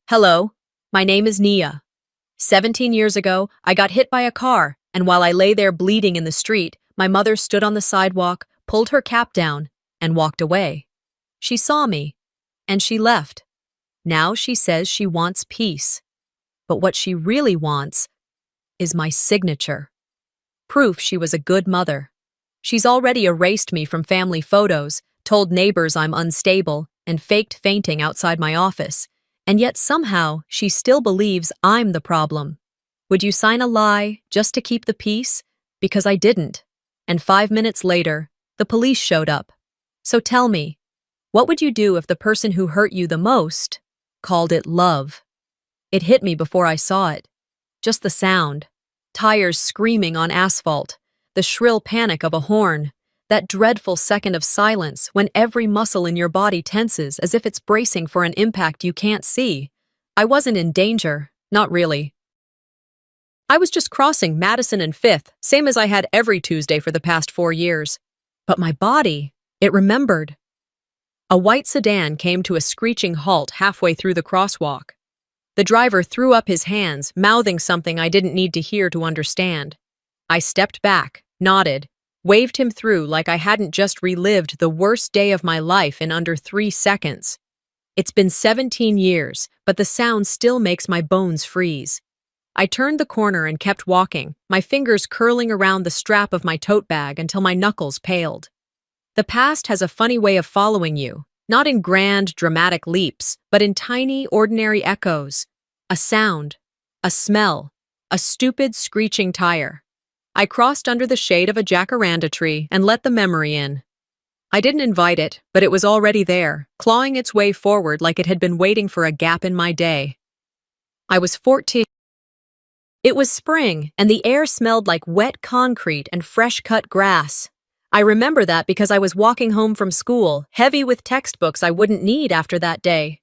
Hello, my name is Nia. 17 years ago, I got hit by a car, and while I lay there bleeding in the street, my mother stood on the sidewalk, pulled her cap down, and walked away. She saw me, and she left. Now she says she wants peace. But what she really wants is my signature. Proof she was a good mother. She's already erased me from family photos, told neighbors I'm unstable, and faked fainting outside my office. And yet somehow she still believes I'm the problem. Would you sign a lie just to keep the peace? Because I didn't. And 5 minutes later, the police showed up. So tell me, what would you do if the person who hurt you the most called it love? It hit me before I saw it. Just the sound. Tires screaming on asphalt. The shrill panic of a horn. That dreadful second of silence when every muscle in your body tenses as if it's bracing for an impact you can't see. I wasn't in danger, not really. I was just crossing Madison and 5th, same as I had every Tuesday for the past 4 years. But my body, it remembered. A white sedan came to a screeching halt halfway through the crosswalk. The driver threw up his hands, mouthing something I didn't need to hear to understand. I stepped back, nodded, waved him through like I hadn't just relived the worst day of my life in under 3 seconds. It's been 17 years, but the sound still makes my bones freeze. I turned the corner and kept walking, my fingers curling around the strap of my tote bag until my knuckles paled. The past has a funny way of following you, not in grand, dramatic leaps, but in tiny, ordinary echoes. A sound, a smell, a stupid, screeching tire. I crossed under the shade of a jacaranda tree and let the memory in. I didn't invite it, but it was already there, clawing its way forward like it had been waiting for a gap in my day. I was 14. It was spring, and the air smelled like wet concrete and fresh-cut grass. I remember that because I was walking home from school, heavy with textbooks I wouldn't need after that day.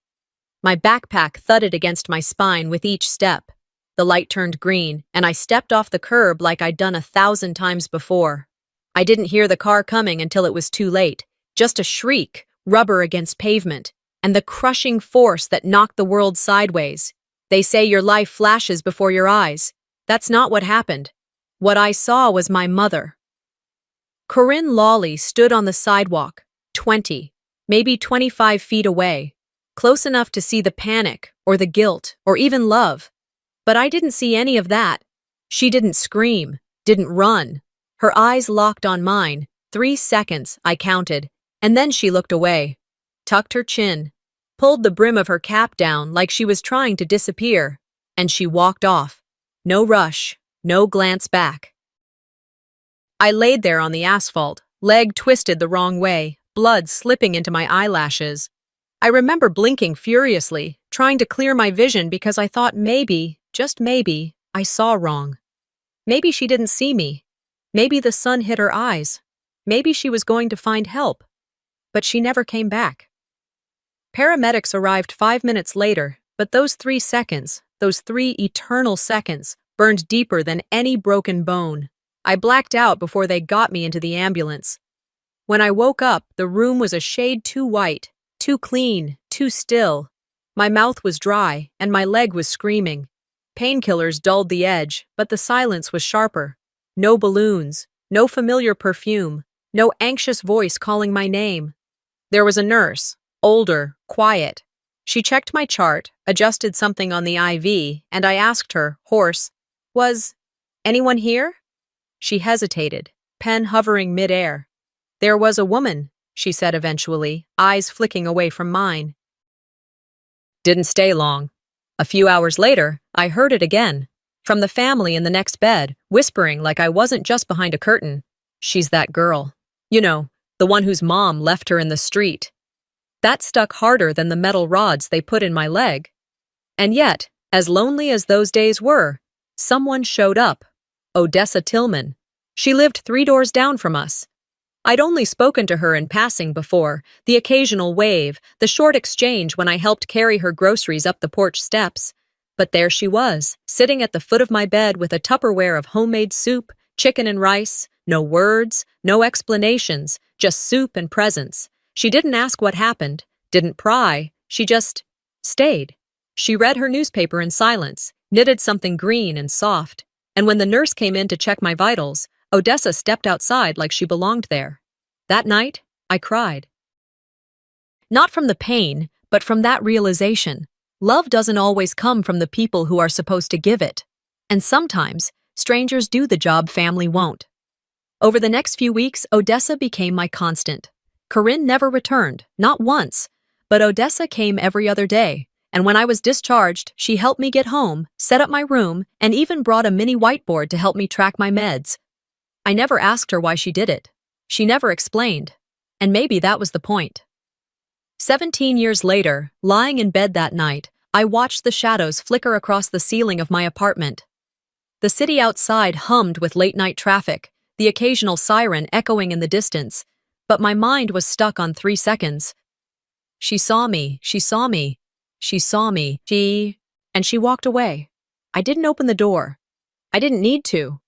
My backpack thudded against my spine with each step. The light turned green, and I stepped off the curb like I'd done 1,000 times before. I didn't hear the car coming until it was too late. Just a shriek, rubber against pavement, and the crushing force that knocked the world sideways. They say your life flashes before your eyes. That's not what happened. What I saw was my mother. Corinne Lawley stood on the sidewalk, 20, maybe 25 feet away, close enough to see the panic, or the guilt, or even love. But I didn't see any of that. She didn't scream, didn't run. Her eyes locked on mine, 3 seconds, I counted, and then she looked away, tucked her chin, pulled the brim of her cap down like she was trying to disappear, and she walked off. No rush, no glance back. I laid there on the asphalt, leg twisted the wrong way, blood slipping into my eyelashes. I remember blinking furiously, trying to clear my vision because I thought maybe, just maybe, I saw wrong. Maybe she didn't see me. Maybe the sun hit her eyes. Maybe she was going to find help. But she never came back. Paramedics arrived 5 minutes later, but those 3 seconds, those 3 eternal seconds, burned deeper than any broken bone. I blacked out before they got me into the ambulance. When I woke up, the room was a shade too white, too clean, too still. My mouth was dry, and my leg was screaming. Painkillers dulled the edge, but the silence was sharper. No balloons, no familiar perfume, no anxious voice calling my name. There was a nurse, older, quiet. She checked my chart, adjusted something on the IV, and I asked her, hoarse, "Was anyone here?" She hesitated, pen hovering mid-air. "There was a woman," she said eventually, eyes flicking away from mine. Didn't stay long. A few hours later, I heard it again, from the family in the next bed, whispering like I wasn't just behind a curtain. "She's that girl. You know, the one whose mom left her in the street." That stuck harder than the metal rods they put in my leg. And yet, as lonely as those days were, someone showed up. Odessa Tillman. She lived 3 doors down from us. I'd only spoken to her in passing before, the occasional wave, the short exchange when I helped carry her groceries up the porch steps. But there she was, sitting at the foot of my bed with a Tupperware of homemade soup, chicken and rice, no words, no explanations, just soup and presence. She didn't ask what happened, didn't pry, she just stayed. She read her newspaper in silence, knitted something green and soft, and when the nurse came in to check my vitals, Odessa stepped outside like she belonged there. That night, I cried. Not from the pain, but from that realization. Love doesn't always come from the people who are supposed to give it. And sometimes, strangers do the job family won't. Over the next few weeks, Odessa became my constant. Corinne never returned, not once, but Odessa came every other day, and when I was discharged, she helped me get home, set up my room, and even brought a mini whiteboard to help me track my meds. I never asked her why she did it. She never explained. And maybe that was the point. 17 years later, lying in bed that night, I watched the shadows flicker across the ceiling of my apartment. The city outside hummed with late-night traffic, the occasional siren echoing in the distance, but my mind was stuck on 3 seconds. She saw me, she saw me, she saw me, and she walked away. I didn't open the door. I didn't need to.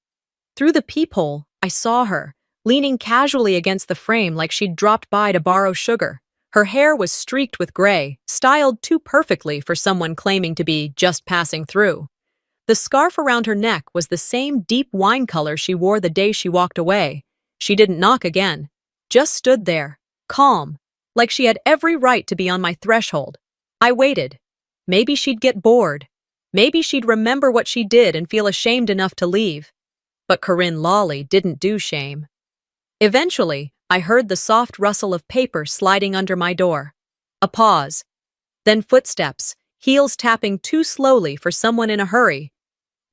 Through the peephole, I saw her, leaning casually against the frame like she'd dropped by to borrow sugar. Her hair was streaked with gray, styled too perfectly for someone claiming to be just passing through. The scarf around her neck was the same deep wine color she wore the day she walked away. She didn't knock again, just stood there, calm, like she had every right to be on my threshold. I waited. Maybe she'd get bored. Maybe she'd remember what she did and feel ashamed enough to leave. But Corinne Lawley didn't do shame. Eventually, I heard the soft rustle of paper sliding under my door. A pause. Then footsteps, heels tapping too slowly for someone in a hurry.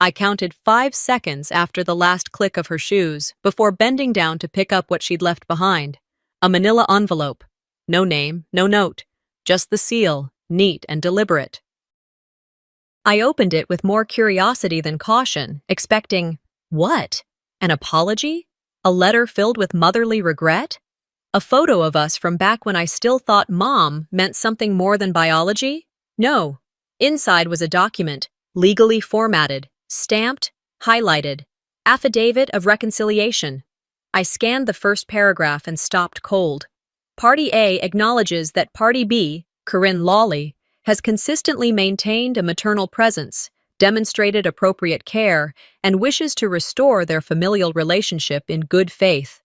I counted 5 seconds after the last click of her shoes before bending down to pick up what she'd left behind. A manila envelope. No name, no note. Just the seal, neat and deliberate. I opened it with more curiosity than caution, expecting, what? An apology? A letter filled with motherly regret? A photo of us from back when I still thought mom meant something more than biology? No. Inside was a document, legally formatted, stamped, highlighted. Affidavit of reconciliation. I scanned the first paragraph and stopped cold. Party A acknowledges that Party B, Corinne Lawley, has consistently maintained a maternal presence, demonstrated appropriate care, and wishes to restore their familial relationship in good faith.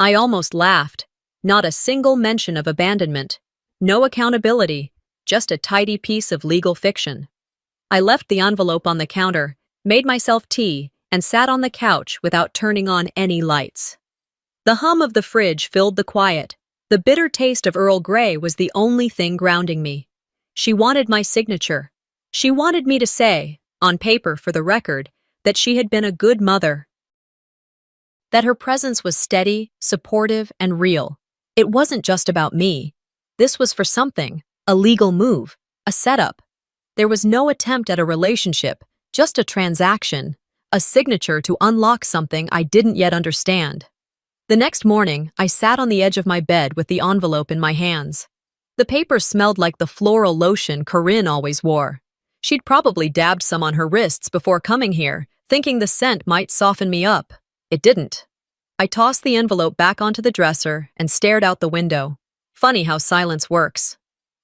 I almost laughed. Not a single mention of abandonment. No accountability, just a tidy piece of legal fiction. I left the envelope on the counter, made myself tea, and sat on the couch without turning on any lights. The hum of the fridge filled the quiet. The bitter taste of Earl Grey was the only thing grounding me. She wanted my signature. She wanted me to say, on paper for the record, that she had been a good mother. That her presence was steady, supportive, and real. It wasn't just about me. This was for something, a legal move, a setup. There was no attempt at a relationship, just a transaction, a signature to unlock something I didn't yet understand. The next morning, I sat on the edge of my bed with the envelope in my hands. The paper smelled like the floral lotion Corinne always wore. She'd probably dabbed some on her wrists before coming here, thinking the scent might soften me up. It didn't. I tossed the envelope back onto the dresser and stared out the window. Funny how silence works.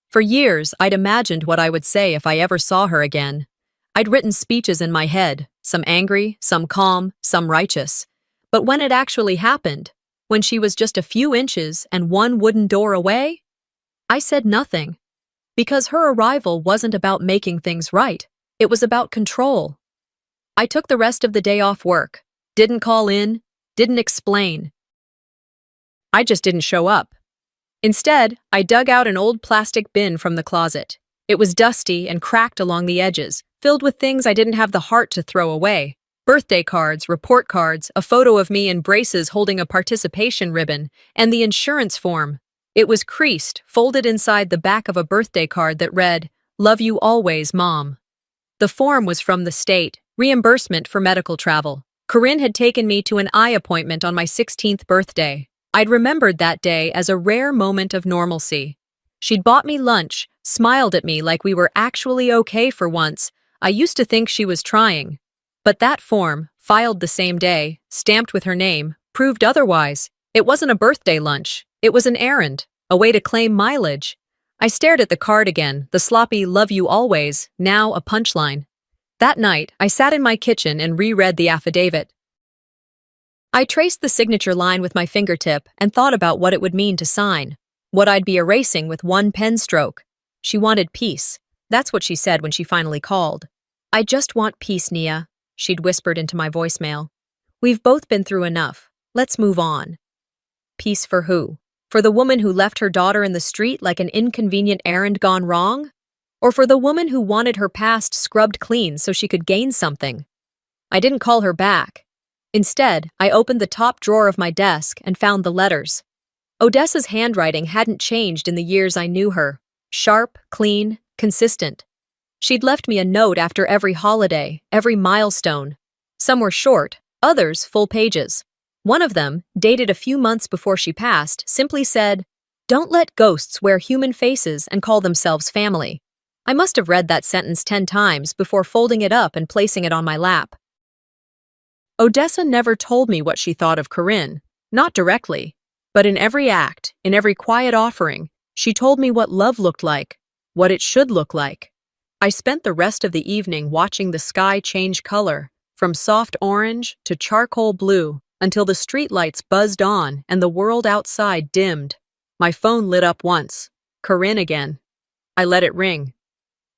For years, I'd imagined what I would say if I ever saw her again. I'd written speeches in my head, some angry, some calm, some righteous. But when it actually happened, when she was just a few inches and one wooden door away, I said nothing. Because her arrival wasn't about making things right. It was about control. I took the rest of the day off work. Didn't call in, didn't explain. I just didn't show up. Instead, I dug out an old plastic bin from the closet. It was dusty and cracked along the edges, filled with things I didn't have the heart to throw away. Birthday cards, report cards, a photo of me in braces holding a participation ribbon, and the insurance form. It was creased, folded inside the back of a birthday card that read, "Love you always, Mom." The form was from the state, reimbursement for medical travel. Corinne had taken me to an eye appointment on my 16th birthday. I'd remembered that day as a rare moment of normalcy. She'd bought me lunch, smiled at me like we were actually okay for once. I used to think she was trying. But that form, filed the same day, stamped with her name, proved otherwise. It wasn't a birthday lunch. It was an errand, a way to claim mileage. I stared at the card again, the sloppy "love you always," now a punchline. That night, I sat in my kitchen and reread the affidavit. I traced the signature line with my fingertip and thought about what it would mean to sign, what I'd be erasing with one pen stroke. She wanted peace. That's what she said when she finally called. "I just want peace, Nia," she'd whispered into my voicemail. "We've both been through enough. Let's move on." Peace for who? For the woman who left her daughter in the street like an inconvenient errand gone wrong? Or for the woman who wanted her past scrubbed clean so she could gain something? I didn't call her back. Instead, I opened the top drawer of my desk and found the letters. Odessa's handwriting hadn't changed in the years I knew her. Sharp, clean, consistent. She'd left me a note after every holiday, every milestone. Some were short, others full pages. One of them, dated a few months before she passed, simply said, "Don't let ghosts wear human faces and call themselves family." I must have read that sentence 10 times before folding it up and placing it on my lap. Odessa never told me what she thought of Corinne, not directly, but in every act, in every quiet offering, she told me what love looked like, what it should look like. I spent the rest of the evening watching the sky change color, from soft orange to charcoal blue, until the streetlights buzzed on and the world outside dimmed. My phone lit up once. Corinne again. I let it ring.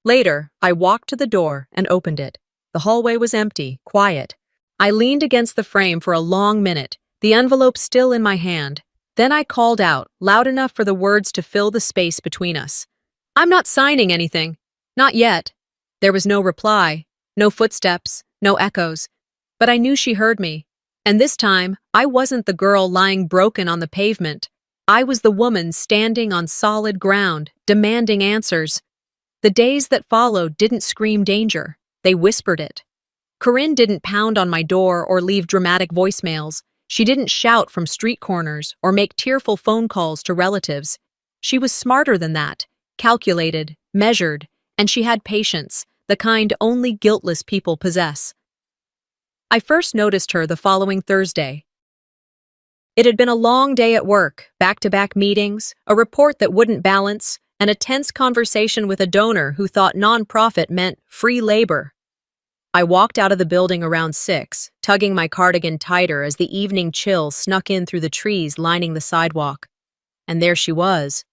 Later, I walked to the door and opened it. The hallway was empty, quiet. I leaned against the frame for a long minute, the envelope still in my hand. Then I called out, loud enough for the words to fill the space between us. "I'm not signing anything. Not yet." There was no reply, no footsteps, no echoes. But I knew she heard me. And this time, I wasn't the girl lying broken on the pavement. I was the woman standing on solid ground, demanding answers. The days that followed didn't scream danger. They whispered it. Corinne didn't pound on my door or leave dramatic voicemails. She didn't shout from street corners or make tearful phone calls to relatives. She was smarter than that, calculated, measured, and she had patience, the kind only guiltless people possess. I first noticed her the following Thursday. It had been a long day at work, back-to-back meetings, a report that wouldn't balance, and a tense conversation with a donor who thought nonprofit meant free labor. I walked out of the building around 6, tugging my cardigan tighter as the evening chill snuck in through the trees lining the sidewalk. And there she was,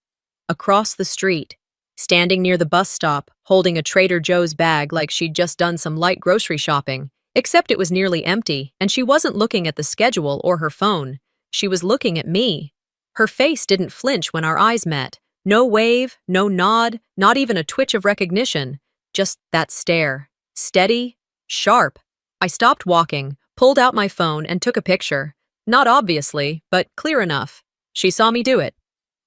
across the street, standing near the bus stop, holding a Trader Joe's bag like she'd just done some light grocery shopping, except it was nearly empty, and she wasn't looking at the schedule or her phone. She was looking at me. Her face didn't flinch when our eyes met. No wave, no nod, not even a twitch of recognition. Just that stare. Steady, sharp. I stopped walking, pulled out my phone, and took a picture. Not obviously, but clear enough. She saw me do it.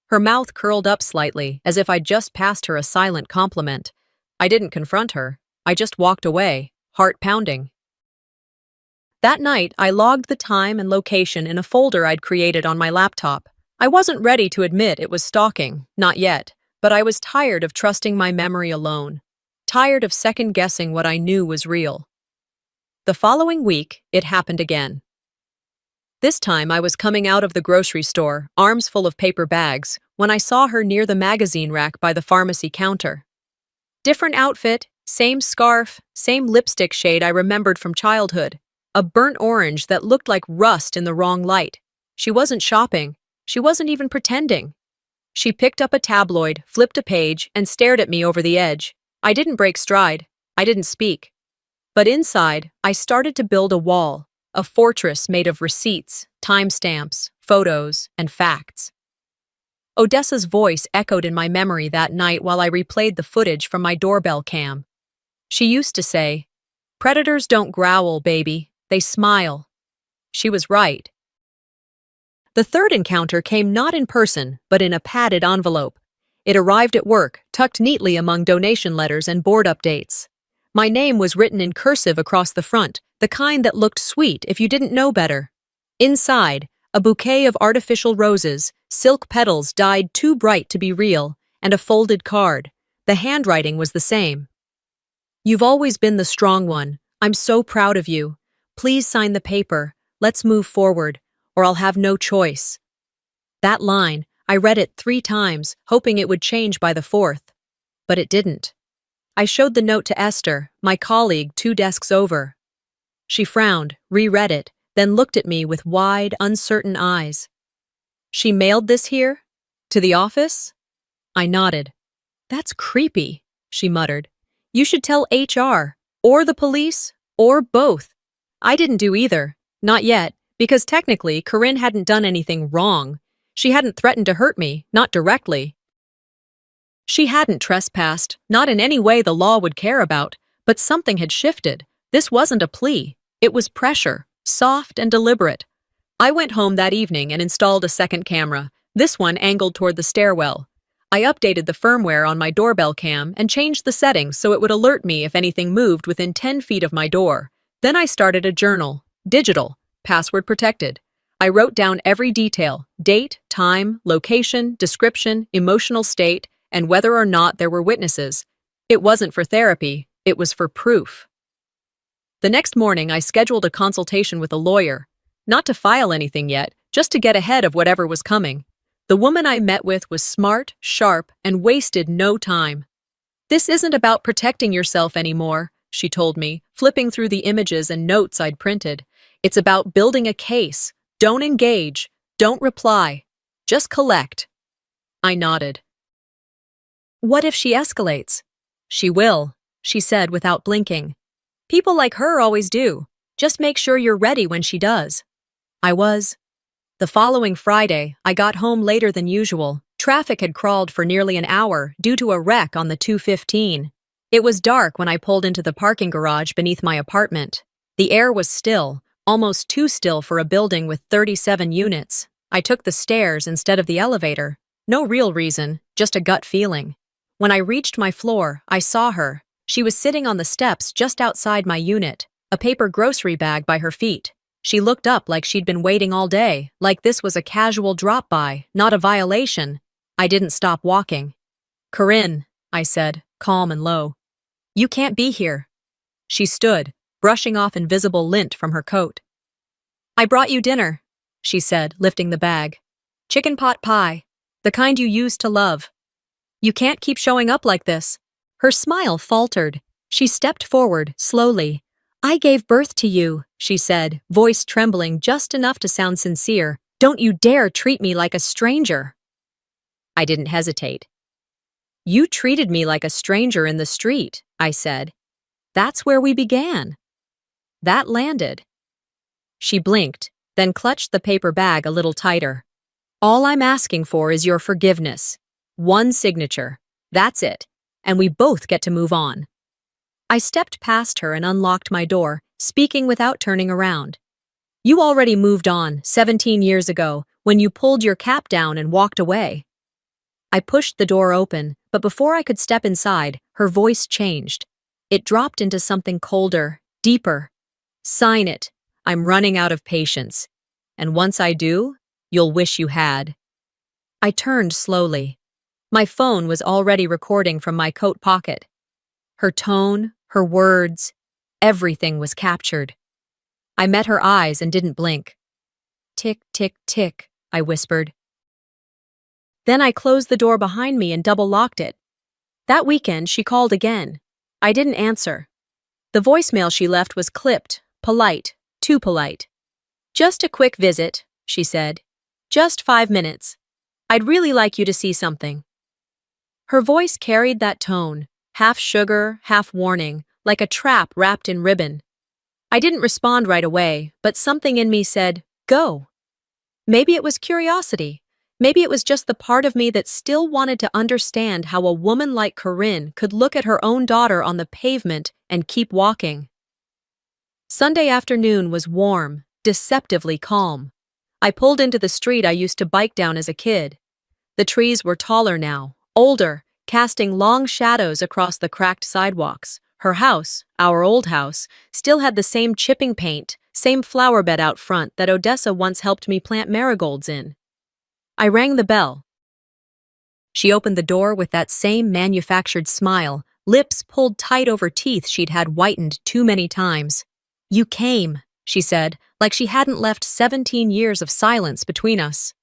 Her mouth curled up slightly, as if I'd just passed her a silent compliment. I didn't confront her. I just walked away, heart pounding. That night, I logged the time and location in a folder I'd created on my laptop. I wasn't ready to admit it was stalking, not yet, but I was tired of trusting my memory alone, tired of second-guessing what I knew was real. The following week, it happened again. This time, I was coming out of the grocery store, arms full of paper bags, when I saw her near the magazine rack by the pharmacy counter. Different outfit, same scarf, same lipstick shade I remembered from childhood. A burnt orange that looked like rust in the wrong light. She wasn't shopping. She wasn't even pretending. She picked up a tabloid, flipped a page, and stared at me over the edge. I didn't break stride. I didn't speak. But inside, I started to build a wall, a fortress made of receipts, timestamps, photos, and facts. Odessa's voice echoed in my memory that night while I replayed the footage from my doorbell cam. She used to say, "Predators don't growl, baby. They smile." She was right. The third encounter came not in person, but in a padded envelope. It arrived at work, tucked neatly among donation letters and board updates. My name was written in cursive across the front, the kind that looked sweet if you didn't know better. Inside, a bouquet of artificial roses, silk petals dyed too bright to be real, and a folded card. The handwriting was the same. "You've always been the strong one. I'm so proud of you. Please sign the paper. Let's move forward, or I'll have no choice." That line, I read it 3 times, hoping it would change by the 4th. But it didn't. I showed the note to Esther, my colleague 2 desks over. She frowned, reread it, then looked at me with wide, uncertain eyes. She mailed this here? To the office? I nodded. That's creepy, she muttered. You should tell HR, or the police, or both. I didn't do either. Not yet, because technically, Corinne hadn't done anything wrong. She hadn't threatened to hurt me, not directly. She hadn't trespassed, not in any way the law would care about, but something had shifted. This wasn't a plea. It was pressure, soft and deliberate. I went home that evening and installed a second camera, this one angled toward the stairwell. I updated the firmware on my doorbell cam and changed the settings so it would alert me if anything moved within 10 feet of my door. Then I started a journal, digital, password protected. I wrote down every detail, date, time, location, description, emotional state, and whether or not there were witnesses. It wasn't for therapy, it was for proof. The next morning, I scheduled a consultation with a lawyer. Not to file anything yet, just to get ahead of whatever was coming. The woman I met with was smart, sharp, and wasted no time. This isn't about protecting yourself anymore, she told me, flipping through the images and notes I'd printed. It's about building a case. Don't engage. Don't reply. Just collect. I nodded. What if she escalates? She will, she said without blinking. People like her always do. Just make sure you're ready when she does. I was. The following Friday, I got home later than usual. Traffic had crawled for nearly an hour due to a wreck on the 215. It was dark when I pulled into the parking garage beneath my apartment. The air was still, almost too still for a building with 37 units. I took the stairs instead of the elevator. No real reason, just a gut feeling. When I reached my floor, I saw her. She was sitting on the steps just outside my unit, a paper grocery bag by her feet. She looked up like she'd been waiting all day, like this was a casual drop-by, not a violation. I didn't stop walking. Corinne, I said, calm and low. You can't be here. She stood, brushing off invisible lint from her coat. I brought you dinner, she said, lifting the bag. Chicken pot pie, the kind you used to love. You can't keep showing up like this. Her smile faltered. She stepped forward, slowly. I gave birth to you, she said, voice trembling just enough to sound sincere. Don't you dare treat me like a stranger. I didn't hesitate. You treated me like a stranger in the street, I said. That's where we began. That landed. She blinked, then clutched the paper bag a little tighter. All I'm asking for is your forgiveness. One signature. That's it. And we both get to move on. I stepped past her and unlocked my door, speaking without turning around. You already moved on 17 years ago when you pulled your cap down and walked away. I pushed the door open, but before I could step inside, her voice changed. It dropped into something colder, deeper. Sign it. I'm running out of patience. And once I do, you'll wish you had. I turned slowly. My phone was already recording from my coat pocket. Her tone, her words, everything was captured. I met her eyes and didn't blink. Tick, tick, tick, I whispered. Then I closed the door behind me and double-locked it. That weekend, she called again. I didn't answer. The voicemail she left was clipped, polite, too polite. Just a quick visit, she said. Just 5 minutes. I'd really like you to see something. Her voice carried that tone, half sugar, half warning, like a trap wrapped in ribbon. I didn't respond right away, but something in me said, go. Maybe it was curiosity. Maybe it was just the part of me that still wanted to understand how a woman like Corinne could look at her own daughter on the pavement and keep walking. Sunday afternoon was warm, deceptively calm. I pulled into the street I used to bike down as a kid. The trees were taller now, older, casting long shadows across the cracked sidewalks. Her house, our old house, still had the same chipping paint, same flower bed out front that Odessa once helped me plant marigolds in. I rang the bell. She opened the door with that same manufactured smile, lips pulled tight over teeth she'd had whitened too many times. You came, she said, like she hadn't left 17 years of silence between us.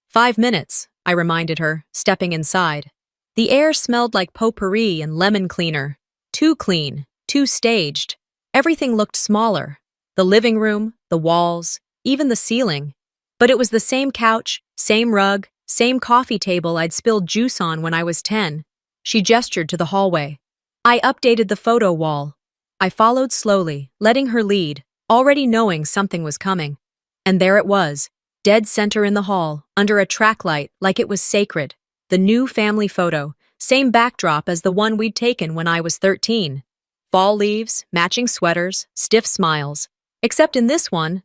5 minutes, I reminded her, stepping inside. The air smelled like potpourri and lemon cleaner. Too clean, too staged. Everything looked smaller. The living room, the walls, even the ceiling. But it was the same couch, same rug, same coffee table I'd spilled juice on when I was 10. She gestured to the hallway. I updated the photo wall. I followed slowly, letting her lead, already knowing something was coming. And there it was, dead center in the hall, under a track light like it was sacred. The new family photo, same backdrop as the one we'd taken when I was 13. Fall leaves, matching sweaters, stiff smiles. Except in this one,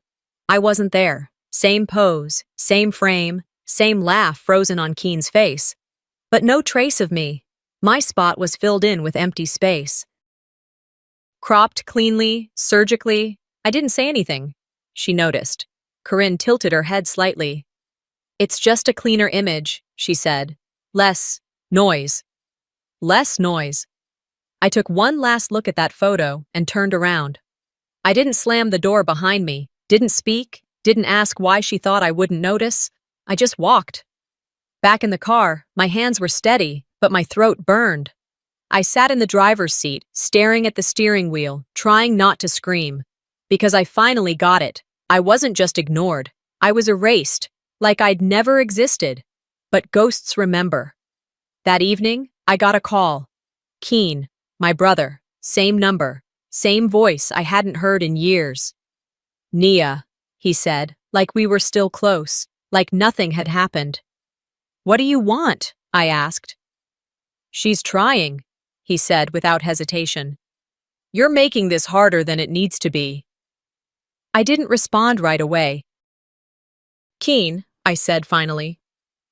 I wasn't there. Same pose, same frame, same laugh frozen on Keen's face. But no trace of me. My spot was filled in with empty space. Cropped cleanly, surgically, I didn't say anything. She noticed. Corinne tilted her head slightly. "It's just a cleaner image," she said. "Less noise." Less noise. I took one last look at that photo and turned around. I didn't slam the door behind me, didn't speak, didn't ask why she thought I wouldn't notice. I just walked. Back in the car, my hands were steady, but my throat burned. I sat in the driver's seat, staring at the steering wheel, trying not to scream. Because I finally got it. I wasn't just ignored. I was erased, like I'd never existed. But ghosts remember. That evening, I got a call. Keen, my brother, same number, same voice I hadn't heard in years. "Nia," he said, like we were still close, like nothing had happened. "What do you want?" I asked. "She's trying," he said without hesitation. "You're making this harder than it needs to be." I didn't respond right away. "Keen," I said finally,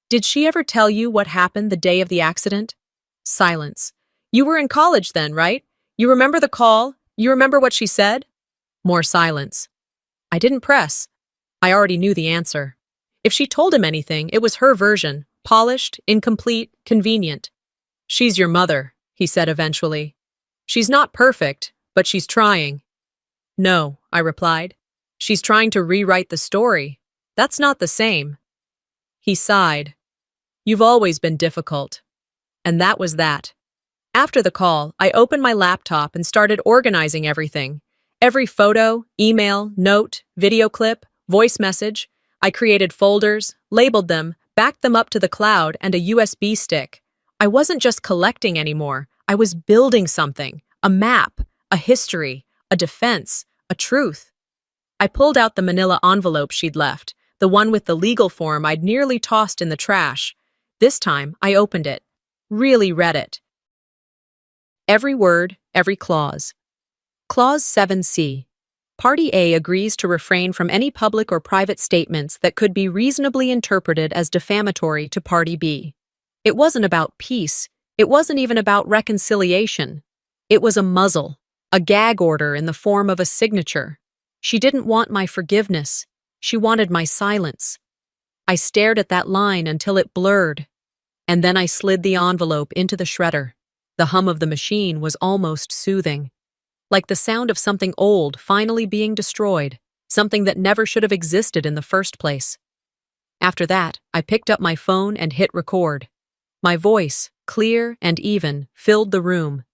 "did she ever tell you what happened the day of the accident?" Silence. "You were in college then, right? You remember the call? You remember what she said?" More silence. I didn't press. I already knew the answer. If she told him anything, it was her version, polished, incomplete, convenient. "She's your mother," he said eventually. "She's not perfect, but she's trying." "No," I replied. "She's trying to rewrite the story. That's not the same." He sighed. "You've always been difficult." And that was that. After the call, I opened my laptop and started organizing everything. Every photo, email, note, video clip, voice message. I created folders, labeled them, backed them up to the cloud and a USB stick. I wasn't just collecting anymore. I was building something. A map, a history, a defense, a truth. I pulled out the manila envelope she'd left, the one with the legal form I'd nearly tossed in the trash. This time, I opened it. Really read it. Every word, every clause. Clause 7C. Party A agrees to refrain from any public or private statements that could be reasonably interpreted as defamatory to Party B. It wasn't about peace. It wasn't even about reconciliation. It was a muzzle, a gag order in the form of a signature. She didn't want my forgiveness. She wanted my silence. I stared at that line until it blurred. And then I slid the envelope into the shredder. The hum of the machine was almost soothing. Like the sound of something old finally being destroyed, something that never should have existed in the first place. After that, I picked up my phone and hit record. My voice, clear and even, filled the room.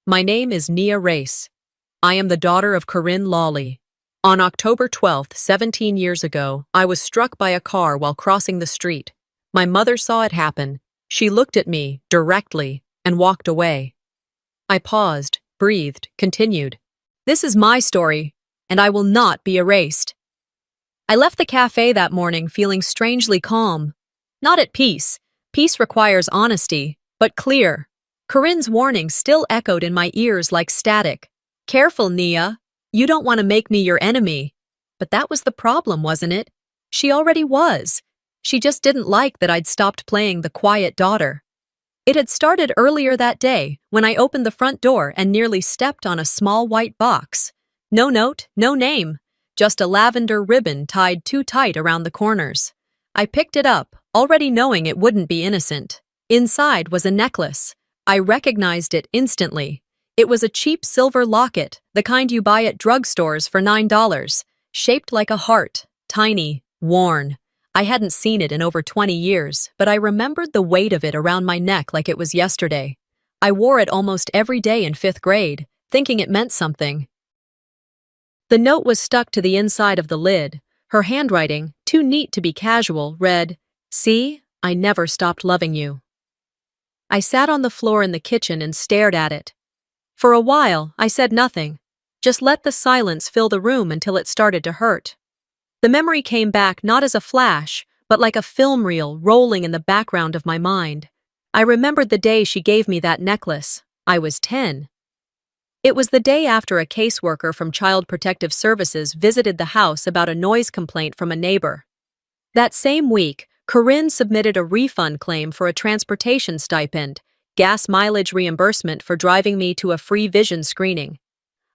"My name is Nia Race. I am the daughter of Corinne Lawley. On October 12th, 17 years ago, I was struck by a car while crossing the street. My mother saw it happen. She looked at me, directly, and walked away." I paused, breathed, continued. "This is my story, and I will not be erased." I left the cafe that morning feeling strangely calm. Not at peace. Peace requires honesty, but clear. Corinne's warning still echoed in my ears like static. "Careful, Nia. You don't want to make me your enemy." But that was the problem, wasn't it? She already was. She just didn't like that I'd stopped playing the quiet daughter. It had started earlier that day when I opened the front door and nearly stepped on a small white box. No note, no name, just a lavender ribbon tied too tight around the corners. I picked it up, already knowing it wouldn't be innocent. Inside was a necklace. I recognized it instantly. It was a cheap silver locket, the kind you buy at drugstores for $9, shaped like a heart, tiny, worn. I hadn't seen it in over 20 years, but I remembered the weight of it around my neck like it was yesterday. I wore it almost every day in 5th grade, thinking it meant something. The note was stuck to the inside of the lid. Her handwriting, too neat to be casual, read, "See, I never stopped loving you." I sat on the floor in the kitchen and stared at it. For a while, I said nothing, just let the silence fill the room until it started to hurt. The memory came back not as a flash, but like a film reel rolling in the background of my mind. I remembered the day she gave me that necklace. I was 10. It was the day after a caseworker from Child Protective Services visited the house about a noise complaint from a neighbor. That same week, Corinne submitted a refund claim for a transportation stipend, gas mileage reimbursement for driving me to a free vision screening.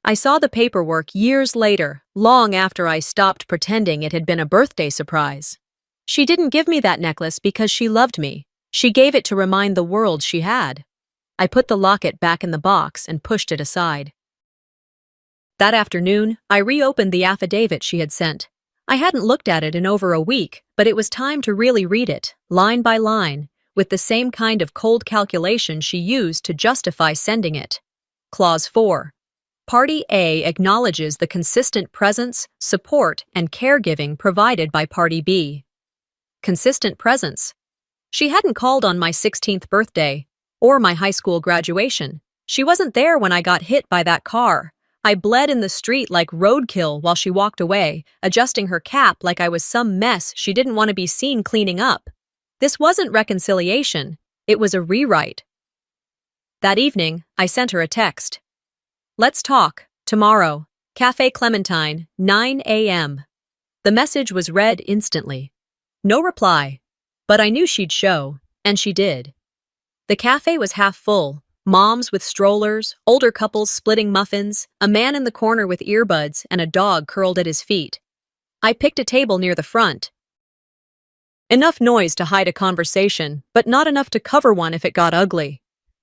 I saw the paperwork years later, long after I stopped pretending it had been a birthday surprise. She didn't give me that necklace because she loved me. She gave it to remind the world she had. I put the locket back in the box and pushed it aside. That afternoon, I reopened the affidavit she had sent. I hadn't looked at it in over a week, but it was time to really read it, line by line, with the same kind of cold calculation she used to justify sending it. Clause 4. Party A acknowledges the consistent presence, support, and caregiving provided by Party B. Consistent presence. She hadn't called on my 16th birthday, or my high school graduation. She wasn't there when I got hit by that car. I bled in the street like roadkill while she walked away, adjusting her cap like I was some mess she didn't want to be seen cleaning up. This wasn't reconciliation. It was a rewrite. That evening, I sent her a text. "Let's talk, tomorrow, Café Clementine, 9 a.m. The message was read instantly. No reply, but I knew she'd show, and she did. The cafe was half full, moms with strollers, older couples splitting muffins, a man in the corner with earbuds, and a dog curled at his feet. I picked a table near the front. Enough noise to hide a conversation, but not enough to cover one if it got ugly.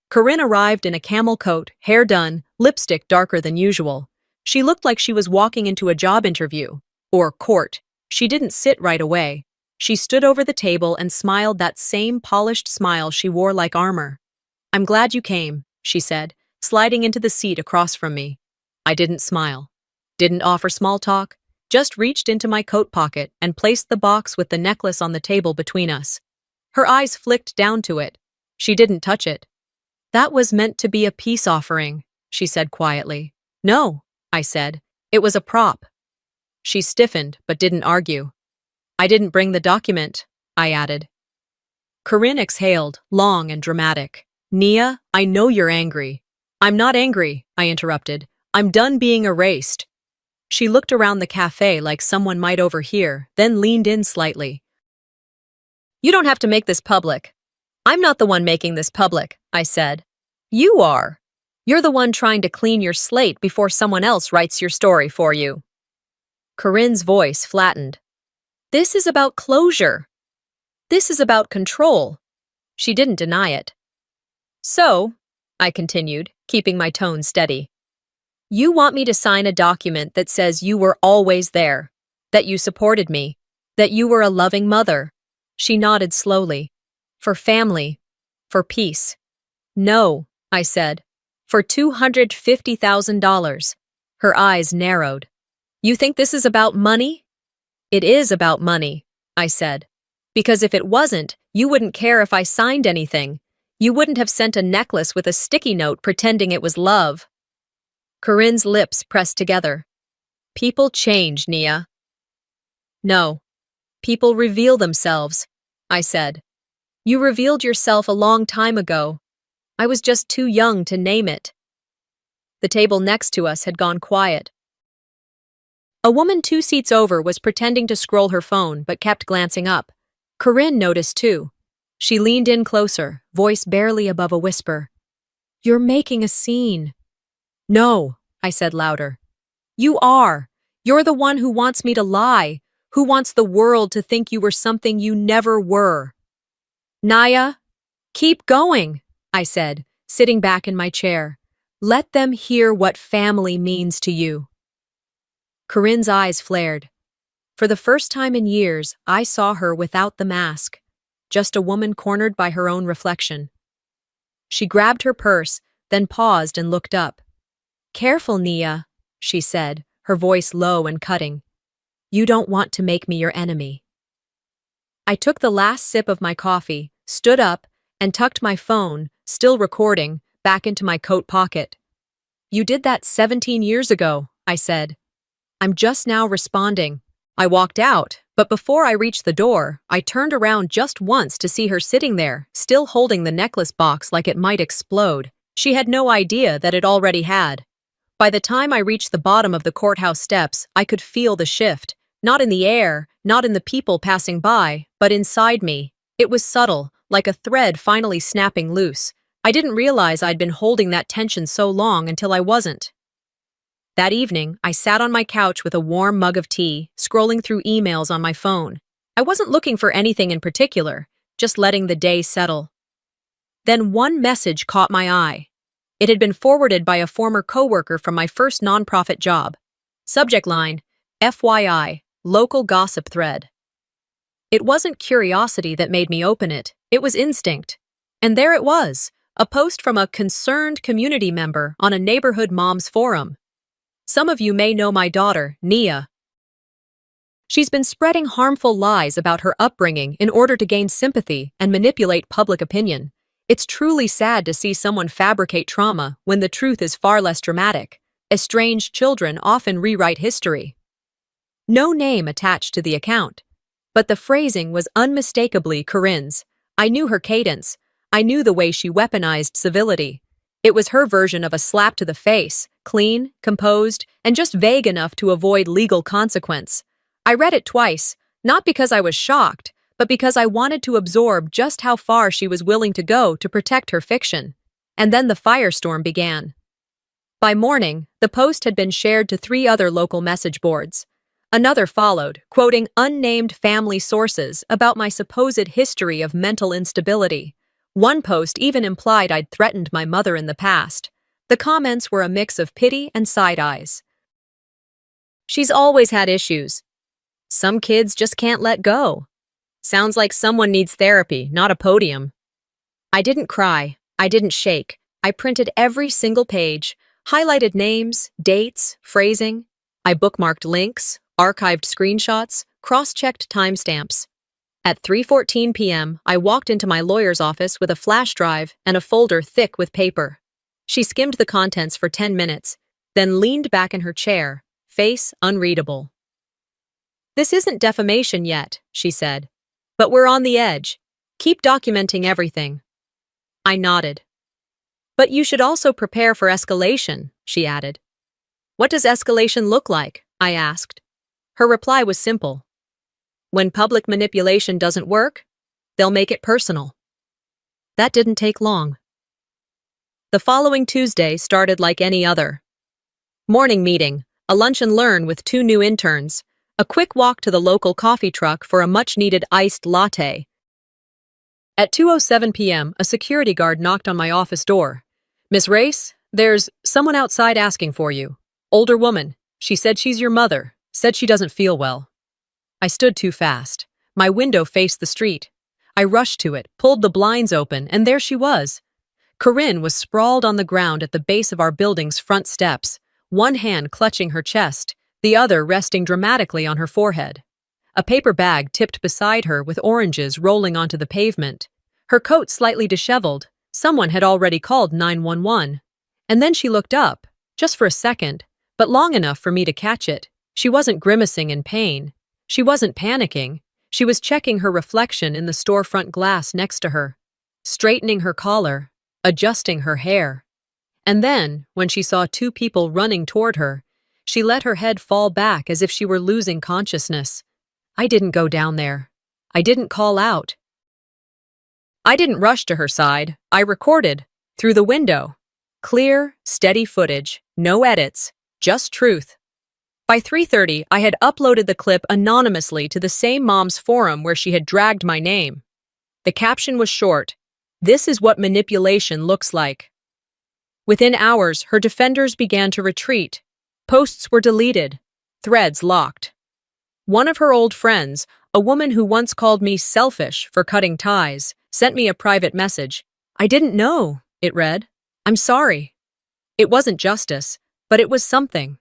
Corinne arrived in a camel coat, hair done, lipstick darker than usual. She looked like she was walking into a job interview, or court. She didn't sit right away. She stood over the table and smiled that same polished smile she wore like armor. "I'm glad you came," she said, sliding into the seat across from me. I didn't smile. Didn't offer small talk, just reached into my coat pocket and placed the box with the necklace on the table between us. Her eyes flicked down to it. She didn't touch it. "That was meant to be a peace offering," she said quietly. "No," I said. "It was a prop." She stiffened, but didn't argue. "I didn't bring the document," I added. Corinne exhaled, long and dramatic. "Nia, I know you're angry." "I'm not angry," I interrupted. "I'm done being erased." She looked around the cafe like someone might overhear, then leaned in slightly. "You don't have to make this public." "I'm not the one making this public," I said. "You are. You're the one trying to clean your slate before someone else writes your story for you." Corinne's voice flattened. "This is about closure. This is about control." She didn't deny it. "So," I continued, keeping my tone steady, "you want me to sign a document that says you were always there, that you supported me, that you were a loving mother." She nodded slowly. "For family, for peace." "No," I said. "For $250,000. Her eyes narrowed. "You think this is about money?" "It is about money," I said. "Because if it wasn't, you wouldn't care if I signed anything. You wouldn't have sent a necklace with a sticky note pretending it was love." Corinne's lips pressed together. "People change, Nia." "No. People reveal themselves," I said. "You revealed yourself a long time ago. I was just too young to name it." The table next to us had gone quiet. A woman 2 seats over was pretending to scroll her phone but kept glancing up. Corinne noticed too. She leaned in closer, voice barely above a whisper. "You're making a scene." "No," I said louder. "You are. You're the one who wants me to lie, who wants the world to think you were something you never were." "Nia, keep going," I said, sitting back in my chair. "Let them hear what family means to you." Corinne's eyes flared. For the first time in years, I saw her without the mask, just a woman cornered by her own reflection. She grabbed her purse, then paused and looked up. "Careful, Nia," she said, her voice low and cutting. "You don't want to make me your enemy." I took the last sip of my coffee, stood up, and tucked my phone, still recording, back into my coat pocket. "You did that 17 years ago," I said. "I'm just now responding." I walked out, but before I reached the door, I turned around just once to see her sitting there, still holding the necklace box like it might explode. She had no idea that it already had. By the time I reached the bottom of the courthouse steps, I could feel the shift. Not in the air, not in the people passing by, but inside me. It was subtle, like a thread finally snapping loose. I didn't realize I'd been holding that tension so long until I wasn't. That evening, I sat on my couch with a warm mug of tea, scrolling through emails on my phone. I wasn't looking for anything in particular, just letting the day settle. Then one message caught my eye. It had been forwarded by a former coworker from my first nonprofit job. Subject line, FYI, local gossip thread. It wasn't curiosity that made me open it, it was instinct. And there it was, a post from a concerned community member on a neighborhood moms forum. "Some of you may know my daughter, Nia. She's been spreading harmful lies about her upbringing in order to gain sympathy and manipulate public opinion. It's truly sad to see someone fabricate trauma when the truth is far less dramatic. Estranged children often rewrite history." No name attached to the account, but the phrasing was unmistakably Corinne's. I knew her cadence. I knew the way she weaponized civility. It was her version of a slap to the face, clean, composed, and just vague enough to avoid legal consequence. I read it twice, not because I was shocked, but because I wanted to absorb just how far she was willing to go to protect her fiction. And then the firestorm began. By morning, the post had been shared to 3 other local message boards. Another followed, quoting unnamed family sources about my supposed history of mental instability. One post even implied I'd threatened my mother in the past. The comments were a mix of pity and side eyes. "She's always had issues. Some kids just can't let go. Sounds like someone needs therapy, not a podium." I didn't cry. I didn't shake. I printed every single page, highlighted names, dates, phrasing. I bookmarked links, archived screenshots, cross-checked timestamps. At 3:14 p.m., I walked into my lawyer's office with a flash drive and a folder thick with paper. She skimmed the contents for 10 minutes, then leaned back in her chair, face unreadable. "This isn't defamation yet," she said. "But we're on the edge. Keep documenting everything." I nodded. "But you should also prepare for escalation," she added. "What does escalation look like?" I asked. Her reply was simple. "When public manipulation doesn't work, they'll make it personal." That didn't take long. The following Tuesday started like any other. Morning meeting, a lunch and learn with 2 new interns, a quick walk to the local coffee truck for a much-needed iced latte. At 2:07 p.m., a security guard knocked on my office door. "Miss Race, there's someone outside asking for you. Older woman. She said she's your mother. Said she doesn't feel well." I stood too fast. My window faced the street. I rushed to it, pulled the blinds open, and there she was. Corinne was sprawled on the ground at the base of our building's front steps, one hand clutching her chest, the other resting dramatically on her forehead. A paper bag tipped beside her with oranges rolling onto the pavement. Her coat slightly disheveled. Someone had already called 911. And then she looked up, just for a second, but long enough for me to catch it. She wasn't grimacing in pain. She wasn't panicking. She was checking her reflection in the storefront glass next to her, straightening her collar, adjusting her hair. And then, when she saw 2 people running toward her, she let her head fall back as if she were losing consciousness. I didn't go down there. I didn't call out. I didn't rush to her side. I recorded, through the window. Clear, steady footage, no edits, just truth. By 3:30, I had uploaded the clip anonymously to the same mom's forum where she had dragged my name. The caption was short. "This is what manipulation looks like." Within hours, her defenders began to retreat. Posts were deleted, threads locked. One of her old friends, a woman who once called me selfish for cutting ties, sent me a private message. I didn't know, it read. I'm sorry. It wasn't justice, but it was something.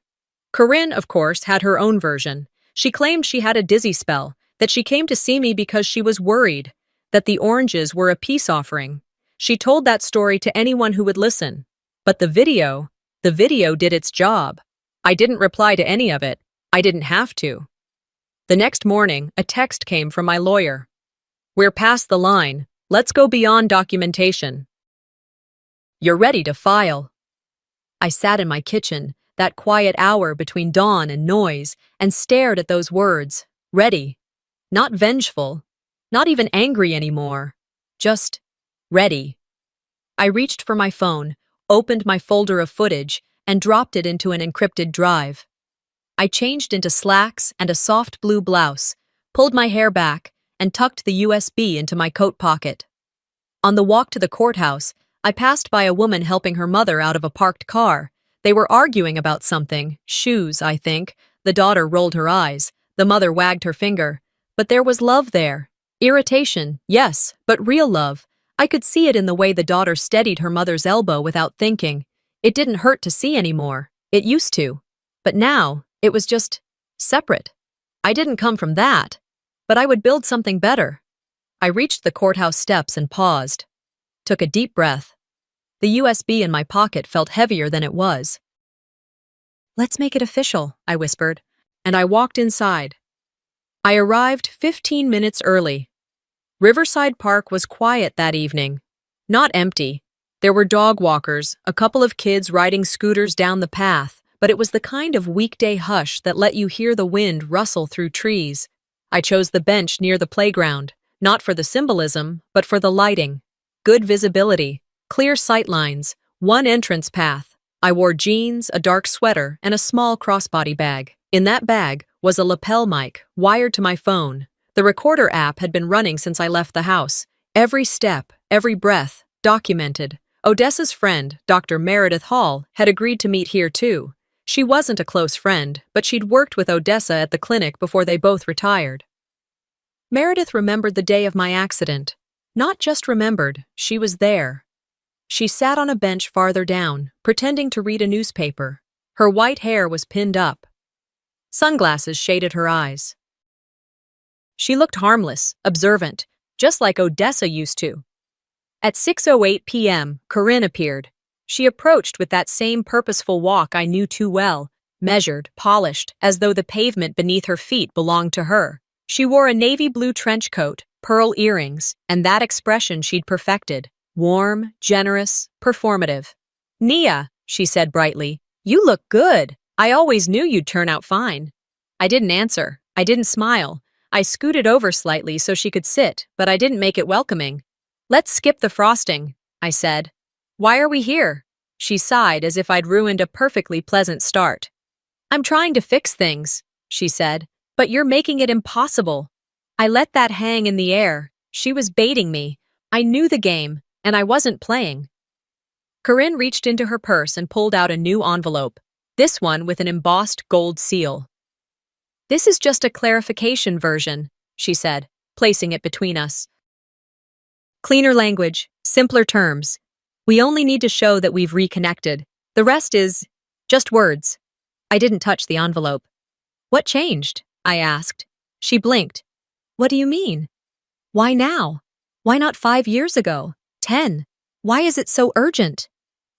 Corinne, of course, had her own version. She claimed she had a dizzy spell, that she came to see me because she was worried, that the oranges were a peace offering. She told that story to anyone who would listen. But the video did its job. I didn't reply to any of it. I didn't have to. The next morning, a text came from my lawyer. We're past the line. Let's go beyond documentation. You're ready to file. I sat in my kitchen, that quiet hour between dawn and noise, and stared at those words. Ready. Not vengeful. Not even angry anymore. Just ready. I reached for my phone, opened my folder of footage, and dropped it into an encrypted drive. I changed into slacks and a soft blue blouse, pulled my hair back, and tucked the USB into my coat pocket. On the walk to the courthouse, I passed by a woman helping her mother out of a parked car. They were arguing about something, shoes, I think. The daughter rolled her eyes. The mother wagged her finger. But there was love there. Irritation, yes, but real love. I could see it in the way the daughter steadied her mother's elbow without thinking. It didn't hurt to see anymore. It used to. But now, it was just separate. I didn't come from that. But I would build something better. I reached the courthouse steps and paused. Took a deep breath. The USB in my pocket felt heavier than it was. Let's make it official, I whispered, and I walked inside. I arrived 15 minutes early. Riverside Park was quiet that evening. Not empty. There were dog walkers, a couple of kids riding scooters down the path, but it was the kind of weekday hush that let you hear the wind rustle through trees. I chose the bench near the playground, not for the symbolism, but for the lighting. Good visibility, clear sightlines, one entrance path. I wore jeans, a dark sweater, and a small crossbody bag. In that bag was a lapel mic, wired to my phone. The recorder app had been running since I left the house. Every step, every breath, documented. Odessa's friend, Dr. Meredith Hall, had agreed to meet here too. She wasn't a close friend, but she'd worked with Odessa at the clinic before they both retired. Meredith remembered the day of my accident. Not just remembered, she was there. She sat on a bench farther down, pretending to read a newspaper. Her white hair was pinned up. Sunglasses shaded her eyes. She looked harmless, observant, just like Odessa used to. At 6:08 p.m., Corinne appeared. She approached with that same purposeful walk I knew too well, measured, polished, as though the pavement beneath her feet belonged to her. She wore a navy blue trench coat, pearl earrings, and that expression she'd perfected. Warm, generous, performative. "Nia," she said brightly, "you look good. I always knew you'd turn out fine." I didn't answer. I didn't smile. I scooted over slightly so she could sit, but I didn't make it welcoming. "Let's skip the frosting," I said. "Why are we here?" She sighed as if I'd ruined a perfectly pleasant start. "I'm trying to fix things," she said, "but you're making it impossible." I let that hang in the air. She was baiting me. I knew the game, and I wasn't playing. Corinne reached into her purse and pulled out a new envelope, this one with an embossed gold seal. "This is just a clarification version," she said, placing it between us. "Cleaner language, simpler terms. We only need to show that we've reconnected. The rest is just words." I didn't touch the envelope. "What changed?" I asked. She blinked. "What do you mean? Why now? Why not 5 years ago? 10? Why is it so urgent?"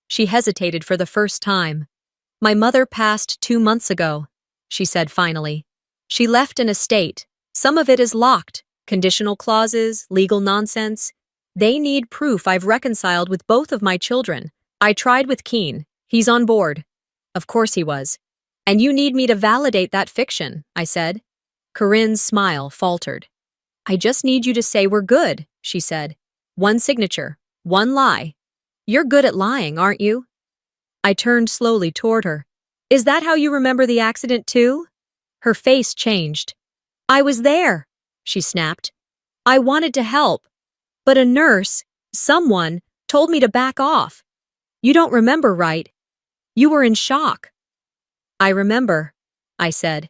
She hesitated for the first time. "My mother passed 2 months ago," she said finally. "She left an estate. Some of it is locked. Conditional clauses, legal nonsense. They need proof I've reconciled with both of my children. I tried with Keen. He's on board." Of course he was. "And you need me to validate that fiction," I said. Corinne's smile faltered. "I just need you to say we're good," she said. "One signature, one lie. You're good at lying, aren't you?" I turned slowly toward her. "Is that how you remember the accident too?" Her face changed. "I was there," she snapped. "I wanted to help. But a nurse, someone, told me to back off. You don't remember, right? You were in shock." "I remember," I said.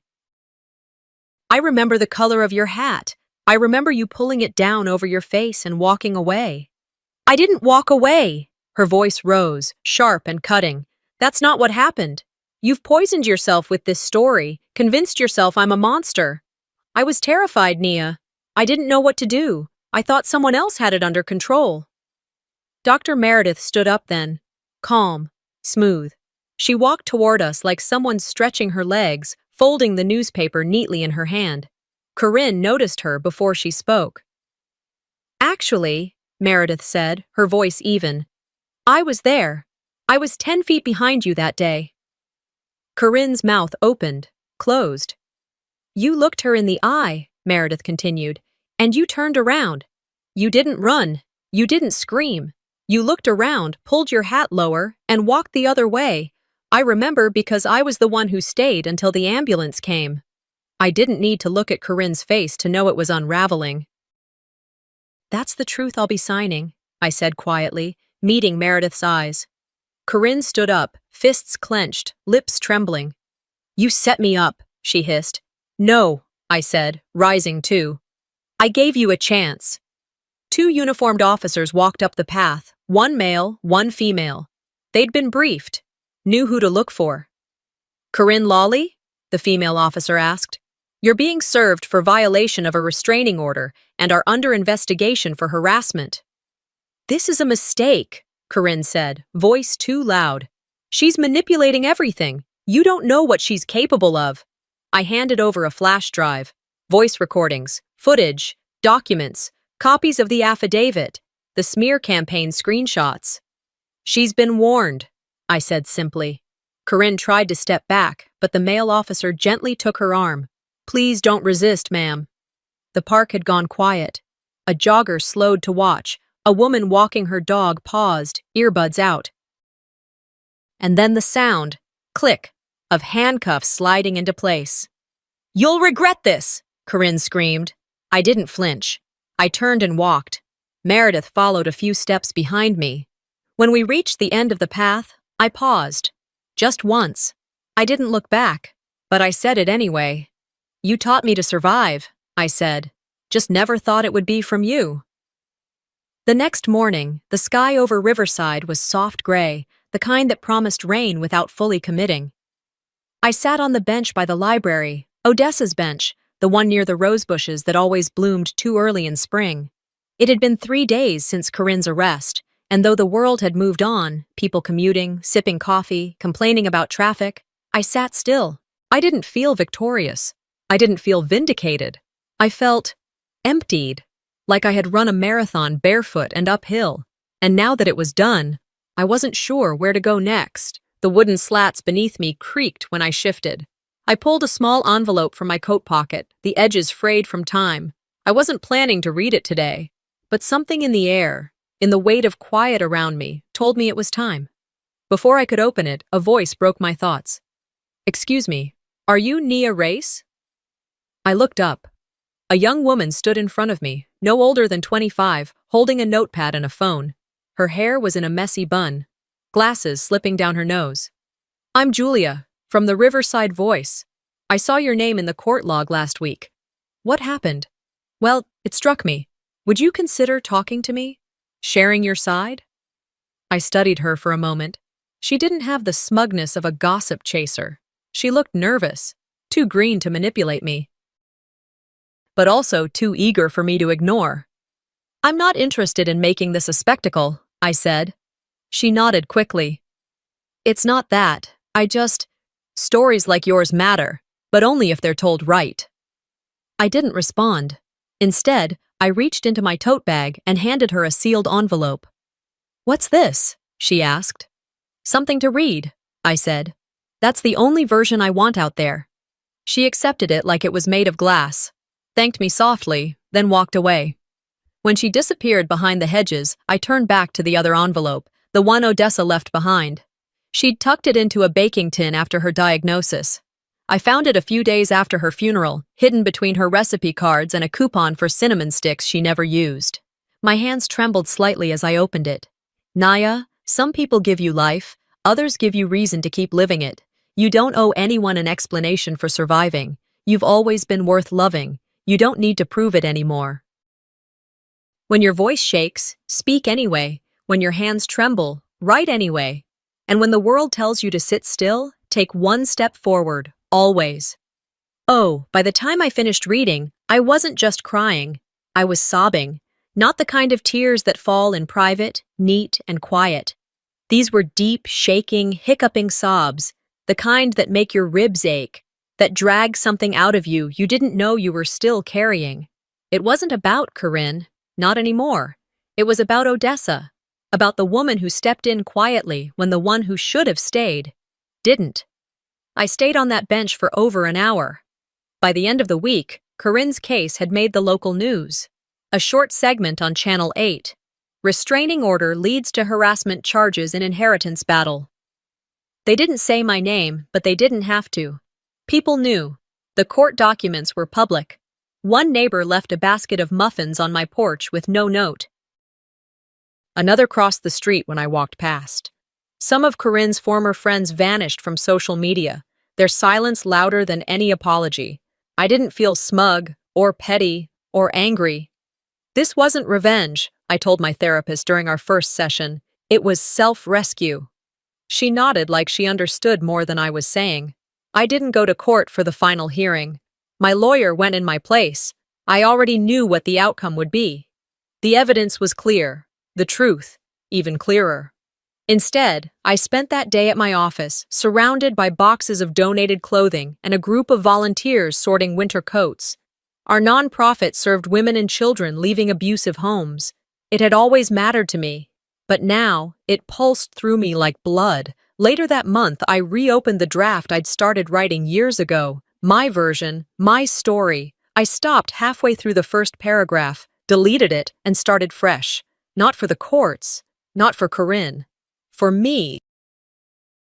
I remember the color of your hat. I remember you pulling it down over your face and walking away. I didn't walk away. Her voice rose, sharp and cutting. That's not what happened. You've poisoned yourself with this story, convinced yourself I'm a monster. I was terrified, Nia. I didn't know what to do. I thought someone else had it under control. Dr. Meredith stood up then, calm, smooth. She walked toward us like someone stretching her legs, folding the newspaper neatly in her hand. Corinne noticed her before she spoke. Actually, Meredith said, her voice even, I was there. I was 10 feet behind you that day. Corinne's mouth opened, closed. You looked her in the eye, Meredith continued, and you turned around. You didn't run. You didn't scream. You looked around, pulled your hat lower, and walked the other way. I remember because I was the one who stayed until the ambulance came. I didn't need to look at Corinne's face to know it was unraveling. That's the truth I'll be signing, I said quietly, meeting Meredith's eyes. Corinne stood up, fists clenched, lips trembling. You set me up, she hissed. No, I said, rising too. I gave you a chance. 2 uniformed officers walked up the path, 1 male, 1 female. They'd been briefed, knew who to look for. Corinne Lawley? The female officer asked. You're being served for violation of a restraining order and are under investigation for harassment. This is a mistake, Corinne said, voice too loud. She's manipulating everything. You don't know what she's capable of. I handed over a flash drive, voice recordings, footage, documents, copies of the affidavit, the smear campaign screenshots. She's been warned, I said simply. Corinne tried to step back, but the male officer gently took her arm. Please don't resist, ma'am. The park had gone quiet. A jogger slowed to watch. A woman walking her dog paused, earbuds out. And then the sound, click, of handcuffs sliding into place. You'll regret this, Corinne screamed. I didn't flinch. I turned and walked. Meredith followed a few steps behind me. When we reached the end of the path, I paused. Just once. I didn't look back, but I said it anyway. You taught me to survive, I said. Just never thought it would be from you. The next morning, the sky over Riverside was soft gray, the kind that promised rain without fully committing. I sat on the bench by the library, Odessa's bench, the one near the rose bushes that always bloomed too early in spring. It had been 3 days since Corinne's arrest, and though the world had moved on, people commuting, sipping coffee, complaining about traffic, I sat still. I didn't feel victorious. I didn't feel vindicated. I felt emptied, like I had run a marathon barefoot and uphill. And now that it was done, I wasn't sure where to go next. The wooden slats beneath me creaked when I shifted. I pulled a small envelope from my coat pocket, the edges frayed from time. I wasn't planning to read it today, but something in the air, in the weight of quiet around me, told me it was time. Before I could open it, a voice broke my thoughts. Excuse me, are you Nia Race? I looked up. A young woman stood in front of me, no older than 25, holding a notepad and a phone. Her hair was in a messy bun, glasses slipping down her nose. I'm Julia, from the Riverside Voice. I saw your name in the court log last week. What happened? Well, it struck me. Would you consider talking to me? Sharing your side? I studied her for a moment. She didn't have the smugness of a gossip chaser. She looked nervous, too green to manipulate me, but also too eager for me to ignore. I'm not interested in making this a spectacle, I said. She nodded quickly. It's not that. Stories like yours matter, but only if they're told right. I didn't respond. Instead, I reached into my tote bag and handed her a sealed envelope. What's this? She asked. Something to read, I said. That's the only version I want out there. She accepted it like it was made of glass, thanked me softly, then walked away. When she disappeared behind the hedges, I turned back to the other envelope, the one Odessa left behind. She'd tucked it into a baking tin after her diagnosis. I found it a few days after her funeral, hidden between her recipe cards and a coupon for cinnamon sticks she never used. My hands trembled slightly as I opened it. Naya, some people give you life, others give you reason to keep living it. You don't owe anyone an explanation for surviving. You've always been worth loving. You don't need to prove it anymore. When your voice shakes, speak anyway. When your hands tremble, write anyway. And when the world tells you to sit still, take one step forward, always. Oh, by the time I finished reading, I wasn't just crying. I was sobbing. Not the kind of tears that fall in private, neat, and quiet. These were deep, shaking, hiccuping sobs, the kind that make your ribs ache, that drag something out of you didn't know you were still carrying. It wasn't about Corinne, not anymore. It was about Odessa, about the woman who stepped in quietly when the one who should have stayed didn't. I stayed on that bench for over an hour. By the end of the week, Corinne's case had made the local news. A short segment on Channel 8. Restraining order leads to harassment charges in inheritance battle. They didn't say my name, but they didn't have to. People knew. The court documents were public. One neighbor left a basket of muffins on my porch with no note. Another crossed the street when I walked past. Some of Corinne's former friends vanished from social media, their silence louder than any apology. I didn't feel smug, or petty, or angry. This wasn't revenge, I told my therapist during our first session. It was self-rescue. She nodded like she understood more than I was saying. I didn't go to court for the final hearing. My lawyer went in my place. I already knew what the outcome would be. The evidence was clear, the truth even clearer. Instead, I spent that day at my office, surrounded by boxes of donated clothing and a group of volunteers sorting winter coats. Our nonprofit served women and children leaving abusive homes. It had always mattered to me, but now it pulsed through me like blood. Later that month, I reopened the draft I'd started writing years ago. My version, my story. I stopped halfway through the first paragraph, deleted it, and started fresh. Not for the courts, not for Corinne. For me.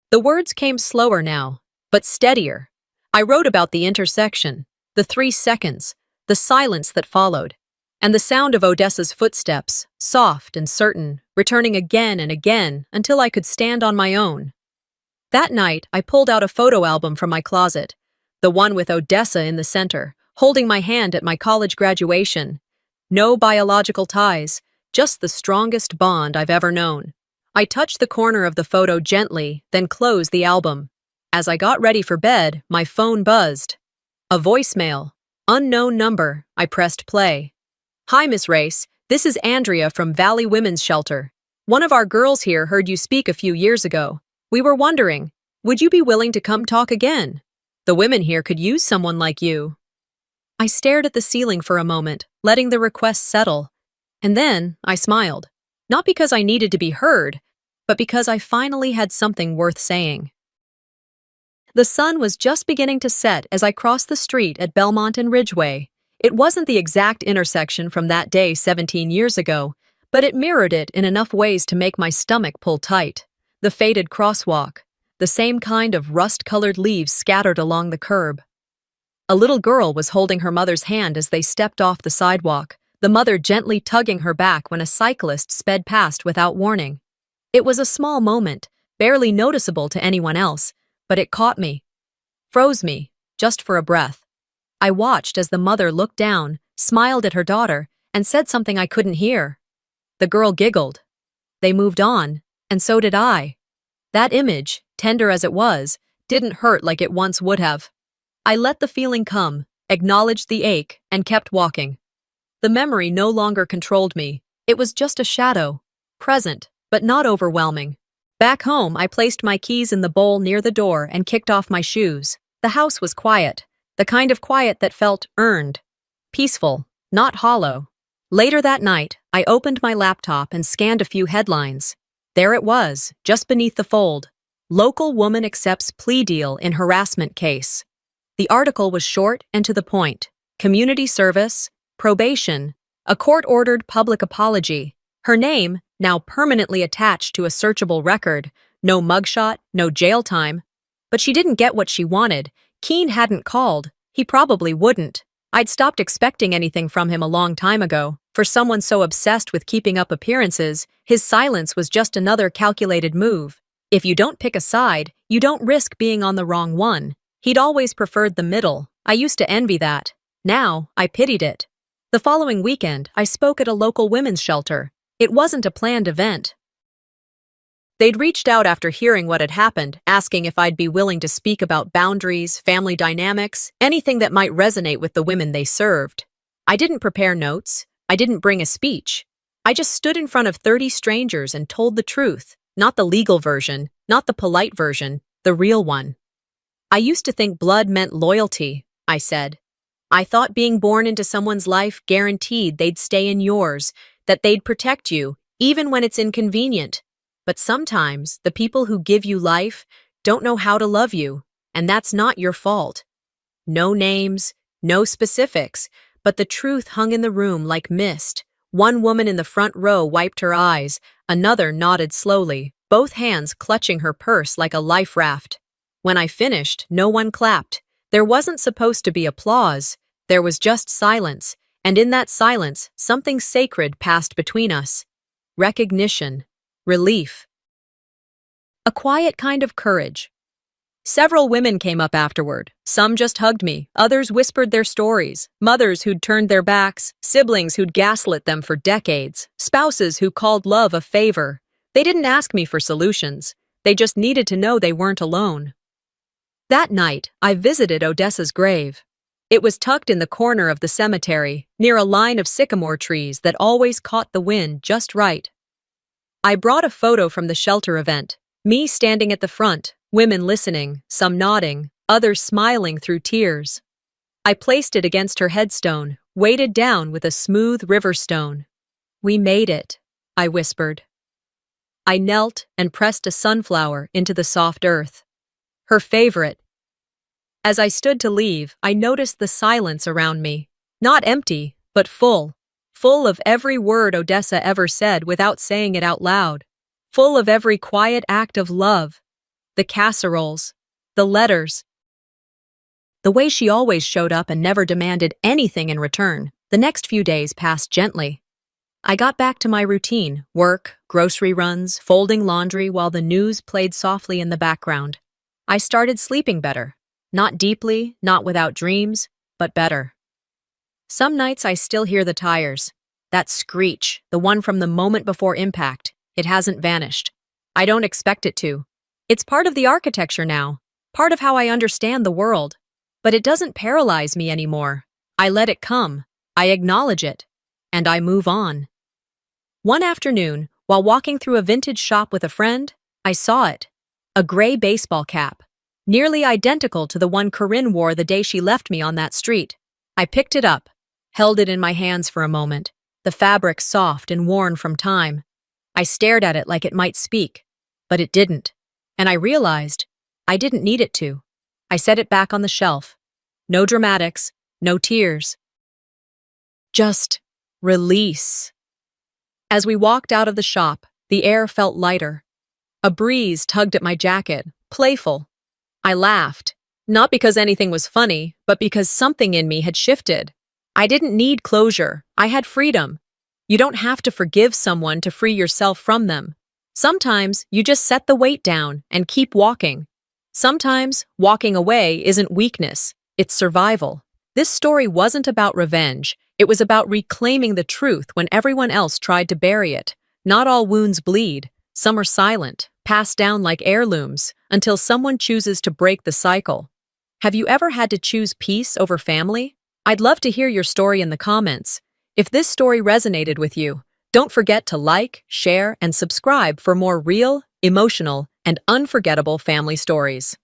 The words came slower now, but steadier. I wrote about the intersection, the 3 seconds, the silence that followed, and the sound of Odessa's footsteps, soft and certain, returning again and again until I could stand on my own. That night, I pulled out a photo album from my closet, the one with Odessa in the center, holding my hand at my college graduation. No biological ties, just the strongest bond I've ever known. I touched the corner of the photo gently, then closed the album. As I got ready for bed, my phone buzzed. A voicemail. Unknown number. I pressed play. Hi, Miss Race. This is Andrea from Valley Women's Shelter. One of our girls here heard you speak a few years ago. We were wondering, would you be willing to come talk again? The women here could use someone like you. I stared at the ceiling for a moment, letting the request settle. And then I smiled. Not because I needed to be heard, but because I finally had something worth saying. The sun was just beginning to set as I crossed the street at Belmont and Ridgeway. It wasn't the exact intersection from that day 17 years ago, but it mirrored it in enough ways to make my stomach pull tight. The faded crosswalk, the same kind of rust-colored leaves scattered along the curb. A little girl was holding her mother's hand as they stepped off the sidewalk, the mother gently tugging her back when a cyclist sped past without warning. It was a small moment, barely noticeable to anyone else, but it caught me, froze me, just for a breath. I watched as the mother looked down, smiled at her daughter, and said something I couldn't hear. The girl giggled. They moved on, and so did I. That image, tender as it was, didn't hurt like it once would have. I let the feeling come, acknowledged the ache, and kept walking. The memory no longer controlled me. It was just a shadow, present, but not overwhelming. Back home, I placed my keys in the bowl near the door and kicked off my shoes. The house was quiet, the kind of quiet that felt earned, peaceful, not hollow. Later that night, I opened my laptop and scanned a few headlines. There it was, just beneath the fold. Local woman accepts plea deal in harassment case. The article was short and to the point. Community service, probation, a court-ordered public apology. Her name, now permanently attached to a searchable record, no mugshot, no jail time. But she didn't get what she wanted. Keene hadn't called. He probably wouldn't. I'd stopped expecting anything from him a long time ago. For someone so obsessed with keeping up appearances, his silence was just another calculated move. If you don't pick a side, you don't risk being on the wrong one. He'd always preferred the middle, I used to envy that. Now, I pitied it. The following weekend, I spoke at a local women's shelter. It wasn't a planned event. They'd reached out after hearing what had happened, asking if I'd be willing to speak about boundaries, family dynamics, anything that might resonate with the women they served. I didn't prepare notes. I didn't bring a speech. I just stood in front of 30 strangers and told the truth, not the legal version, not the polite version, the real one. I used to think blood meant loyalty, I said. I thought being born into someone's life guaranteed they'd stay in yours, that they'd protect you, even when it's inconvenient. But sometimes the people who give you life don't know how to love you, and that's not your fault. No names, no specifics, but the truth hung in the room like mist. One woman in the front row wiped her eyes, another nodded slowly, both hands clutching her purse like a life raft. When I finished, no one clapped. There wasn't supposed to be applause. There was just silence, and in that silence, something sacred passed between us. Recognition. Relief. A quiet kind of courage. Several women came up afterward. Some just hugged me, others whispered their stories. Mothers who'd turned their backs, siblings who'd gaslit them for decades, spouses who called love a favor. They didn't ask me for solutions. They just needed to know they weren't alone. That night, I visited Odessa's grave. It was tucked in the corner of the cemetery, near a line of sycamore trees that always caught the wind just right. I brought a photo from the shelter event, me standing at the front, women listening, some nodding, others smiling through tears. I placed it against her headstone, weighted down with a smooth river stone. "We made it," I whispered. I knelt and pressed a sunflower into the soft earth. Her favorite. As I stood to leave, I noticed the silence around me. Not empty, but full. Full of every word Odessa ever said without saying it out loud. Full of every quiet act of love. The casseroles. The letters. The way she always showed up and never demanded anything in return. The next few days passed gently. I got back to my routine, work, grocery runs, folding laundry while the news played softly in the background. I started sleeping better. Not deeply, not without dreams, but better. Some nights I still hear the tires. That screech, the one from the moment before impact, it hasn't vanished. I don't expect it to. It's part of the architecture now, part of how I understand the world. But it doesn't paralyze me anymore. I let it come, I acknowledge it, and I move on. One afternoon, while walking through a vintage shop with a friend, I saw it. A gray baseball cap, nearly identical to the one Corinne wore the day she left me on that street. I picked it up, held it in my hands for a moment, the fabric soft and worn from time. I stared at it like it might speak, but it didn't. And I realized I didn't need it to. I set it back on the shelf. No dramatics, no tears. Just release. As we walked out of the shop, the air felt lighter. A breeze tugged at my jacket, playful. I laughed, not because anything was funny, but because something in me had shifted. I didn't need closure. I had freedom. You don't have to forgive someone to free yourself from them. Sometimes you just set the weight down and keep walking. Sometimes walking away isn't weakness, it's survival. This story wasn't about revenge. It was about reclaiming the truth when everyone else tried to bury it. Not all wounds bleed. Some are silent, passed down like heirlooms, until someone chooses to break the cycle. Have you ever had to choose peace over family? I'd love to hear your story in the comments. If this story resonated with you, don't forget to like, share, and subscribe for more real, emotional, and unforgettable family stories.